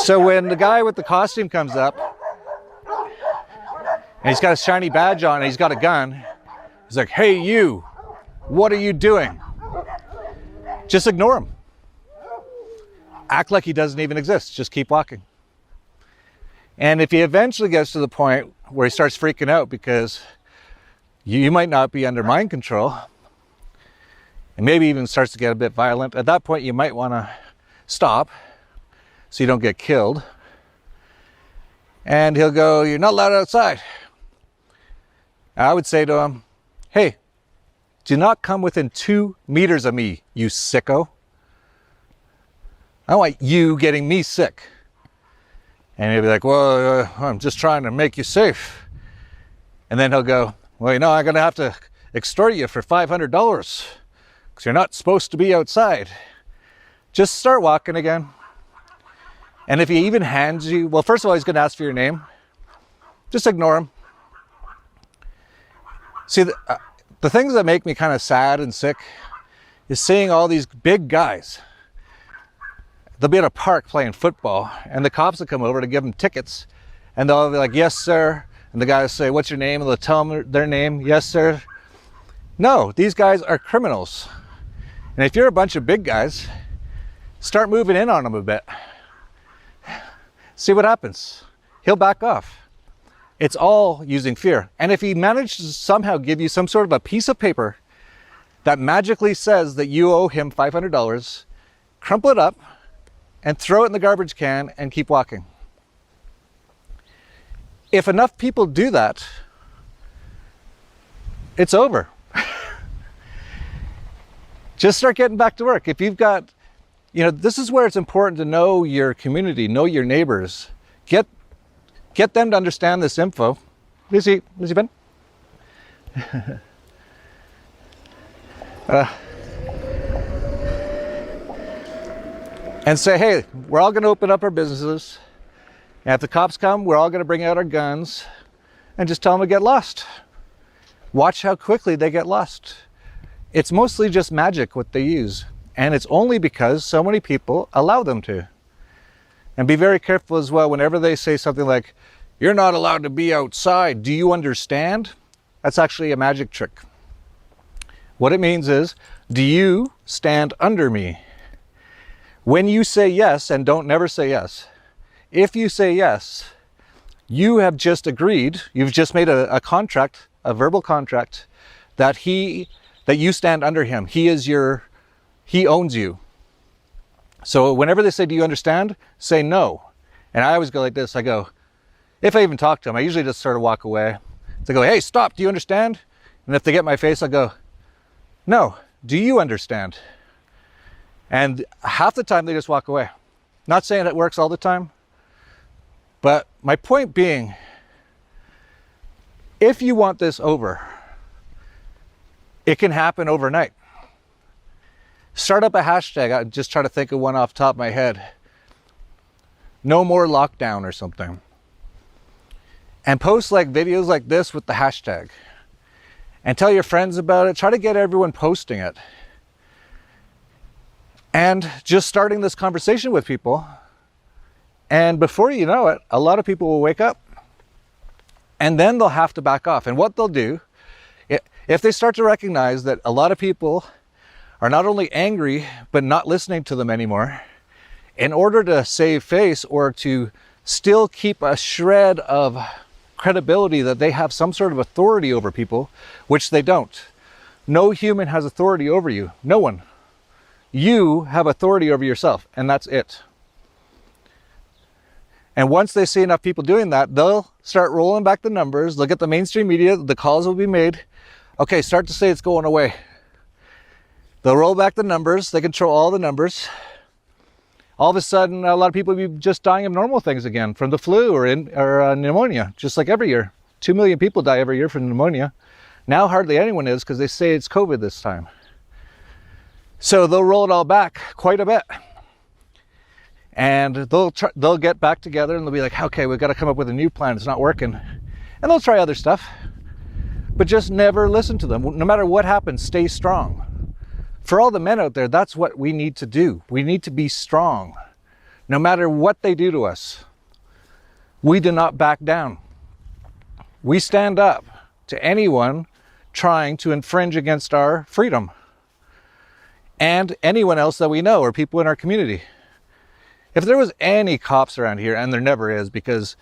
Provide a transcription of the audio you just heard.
So when the guy with the costume comes up, and he's got a shiny badge on and he's got a gun, he's like, "Hey you, what are you doing?" Just ignore him. Act like he doesn't even exist. Just keep walking. And if he eventually gets to the point where he starts freaking out because you might not be under mind control, and maybe even starts to get a bit violent, at that point you might want to stop so you don't get killed. And he'll go, "You're not allowed outside." I would say to him, "Hey, do not come within 2 meters of me, you sicko. I don't want you getting me sick." And he'll be like, "Well, I'm just trying to make you safe." And then he'll go, "Well, you know, I'm going to have to extort you for $500 because you're not supposed to be outside." Just start walking again. And if he even hands you, well, first of all, he's going to ask for your name. Just ignore him. See, the things that make me kind of sad and sick is seeing all these big guys. They'll be at a park playing football, and the cops will come over to give them tickets, and they'll be like, "Yes, sir." And the guys will say, "What's your name?" And they'll tell them their name. "Yes, sir." No, these guys are criminals. And if you're a bunch of big guys, start moving in on them a bit. See what happens. He'll back off. It's all using fear. And if he managed to somehow give you some sort of a piece of paper that magically says that you owe him $500, crumple it up and throw it in the garbage can and keep walking. If enough people do that, it's over. Just start getting back to work. If you've got, this is where it's important to know your community, know your neighbors. Get them to understand this info. Lizzie Ben? And say, "Hey, we're all going to open up our businesses. And if the cops come, we're all going to bring out our guns and just tell them to get lost." Watch how quickly they get lost. It's mostly just magic what they use. And it's only because so many people allow them to. And be very careful as well whenever they say something like, "You're not allowed to be outside. Do you understand?" That's actually a magic trick. What it means is, do you stand under me? When you say yes, and don't never say yes, if you say yes, you have just agreed, you've just made a contract, a verbal contract, that you stand under him. He owns you. So whenever they say, "Do you understand?" say no. And I always go like this. I go, if I even talk to them, I usually just sort of walk away. They go, "Hey, stop, do you understand?" And if they get my face, I go, "No, do you understand?" And half the time they just walk away. Not saying it works all the time, but my point being, if you want this over, it can happen overnight. Start up a hashtag. I just try to think of one off the top of my head. "No more lockdown" or something. And post videos like this with the hashtag. And tell your friends about it. Try to get everyone posting it. And just starting this conversation with people. And before you know it, a lot of people will wake up. And then they'll have to back off. And what they'll do, if they start to recognize that a lot of people are not only angry, but not listening to them anymore, in order to save face or to still keep a shred of credibility that they have some sort of authority over people, which they don't. No human has authority over you. No one. You have authority over yourself, and that's it. And once they see enough people doing that, they'll start rolling back the numbers. Look at the mainstream media, the calls will be made. Okay, start to say it's going away. They'll roll back the numbers, they control all the numbers. All of a sudden, a lot of people will be just dying of normal things again, from the flu or pneumonia, just like every year. 2 million people die every year from pneumonia. Now hardly anyone is because they say it's COVID this time. So they'll roll it all back quite a bit. And they'll get back together and they'll be like, "Okay, we've got to come up with a new plan. It's not working." And they'll try other stuff. But just never listen to them. No matter what happens, stay strong. For all the men out there, that's what we need to do. We need to be strong. No matter what they do to us, we do not back down. We stand up to anyone trying to infringe against our freedom, and anyone else that we know or people in our community. If there was any cops around here, and there never is, because